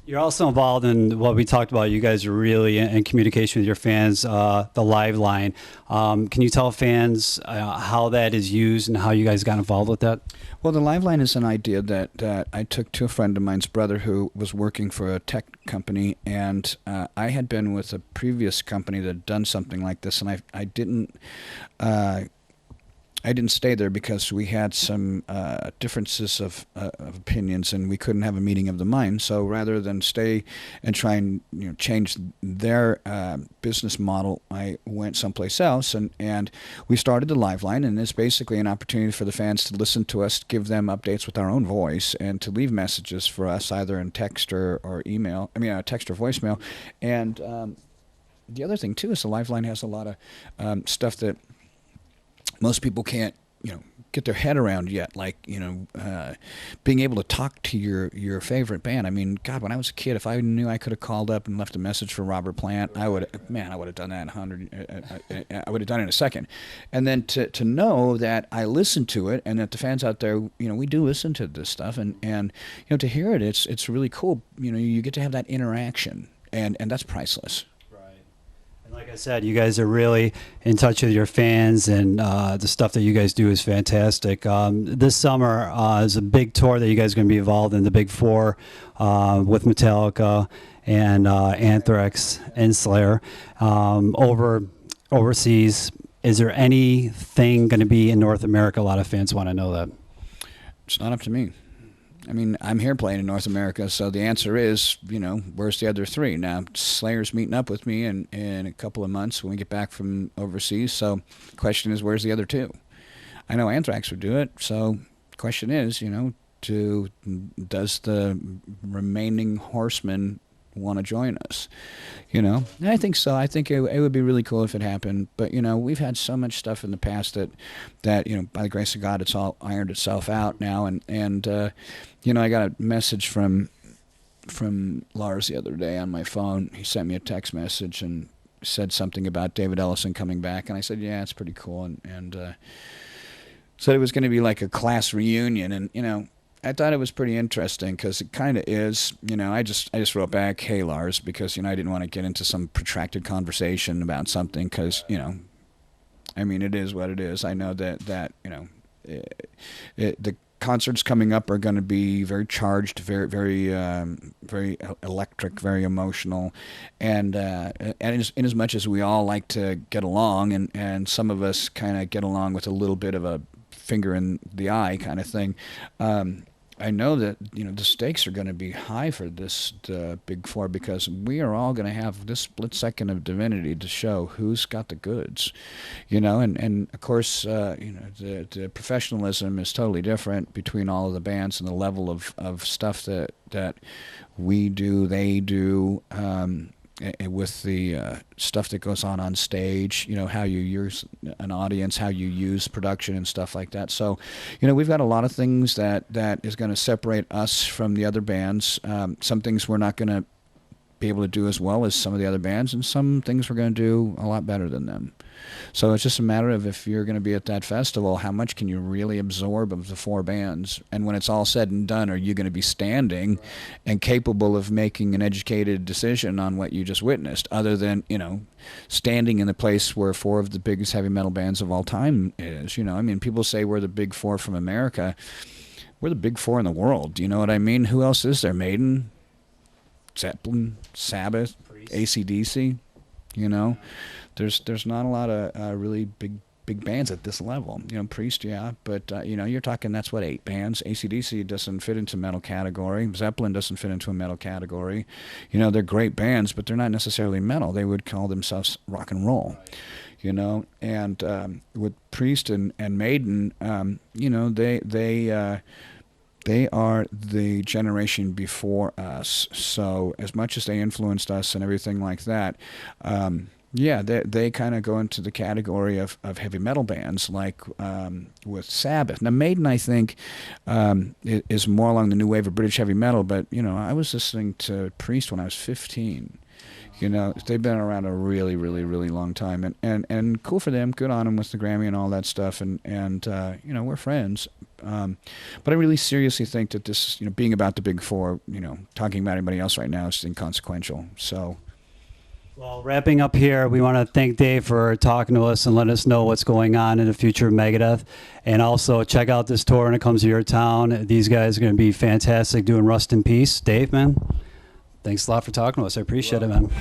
You're also involved in what we talked about. You guys are really in communication with your fans, the live line. Can you tell fans how that is used and how you guys got involved with that? Well, the live line is an idea that I took to a friend of mine's brother who was working for a tech company, and I had been with a previous company that had done something like this, and uh, I didn't stay there because we had some differences of opinions, and we couldn't have a meeting of the mind. So rather than stay and try and change their business model, I went someplace else, and we started the live line, and it's basically an opportunity for the fans to listen to us, give them updates with our own voice, and to leave messages for us either in text or email. I mean, text or voicemail, and the other thing too is the live line has a lot of stuff that most people can't, get their head around yet, like, being able to talk to your favorite band. I mean, God, when I was a kid, if I knew I could have called up and left a message for Robert Plant, I would have done that I would have done it in a second. And then to know that I listened to it and that the fans out there, we do listen to this stuff, and to hear it, it's really cool. You get to have that interaction, and that's priceless. Like I said, you guys are really in touch with your fans, and the stuff that you guys do is fantastic. This summer is a big tour that you guys are going to be involved in, the Big Four, with Metallica and Anthrax and Slayer. Overseas, is there anything going to be in North America? A lot of fans want to know that. It's not up to me. I mean, I'm here playing in North America, so the answer is, where's the other three? Now, Slayer's meeting up with me in a couple of months when we get back from overseas, so the question is, where's the other two? I know Anthrax would do it, so the question is, does the remaining Horsemen want to join us? And I think so. I think it would be really cool if it happened. But we've had so much stuff in the past that by the grace of God, it's all ironed itself out now. And I got a message from Lars the other day on my phone. He sent me a text message and said something about David Ellison coming back, and I said, yeah, it's pretty cool, and said it was going to be like a class reunion, and I thought it was pretty interesting because it kind of is. I just wrote back, "Hey Lars," because I didn't want to get into some protracted conversation about something because I mean, it is what it is. I know that the concerts coming up are going to be very charged, very very electric, very emotional, and in as much as we all like to get along, and some of us kind of get along with a little bit of a finger in the eye kind of thing. I know that the stakes are going to be high for this Big Four because we are all going to have this split second of divinity to show who's got the goods, and of course the professionalism is totally different between all of the bands and the level of stuff that we do, they do. With the stuff that goes on stage, how you use an audience, how you use production and stuff like that. So, we've got a lot of things that is going to separate us from the other bands. Some things we're not going to be able to do as well as some of the other bands, and some things we're going to do a lot better than them. So it's just a matter of, if you're going to be at that festival, how much can you really absorb of the four bands? And when it's all said and done, are you going to be standing and capable of making an educated decision on what you just witnessed, other than, standing in the place where four of the biggest heavy metal bands of all time is? I mean, people say we're the Big Four from America. We're the Big Four in the world. Do you know what I mean? Who else is there? Maiden, Zeppelin, Sabbath, AC/DC, There's not a lot of really big bands at this level. Priest, yeah, but you're talking, that's what, 8 bands. AC/DC doesn't fit into metal category. Zeppelin doesn't fit into a metal category. They're great bands, but they're not necessarily metal. They would call themselves rock and roll. And with Priest and Maiden, they are the generation before us. So as much as they influenced us and everything like that, they kind of go into the category of heavy metal bands, like with Sabbath. Now, Maiden, I think, is more along the new wave of British heavy metal, but, I was listening to Priest when I was 15. They've been around a really, really, really long time, and cool for them, good on them with the Grammy and all that stuff, and we're friends. But I really seriously think that this, being about the Big Four, talking about anybody else right now is inconsequential. So. Well, wrapping up here, we want to thank Dave for talking to us and letting us know what's going on in the future of Megadeth. And also check out this tour when it comes to your town. These guys are going to be fantastic doing Rust in Peace. Dave, man, thanks a lot for talking to us. I appreciate it, man.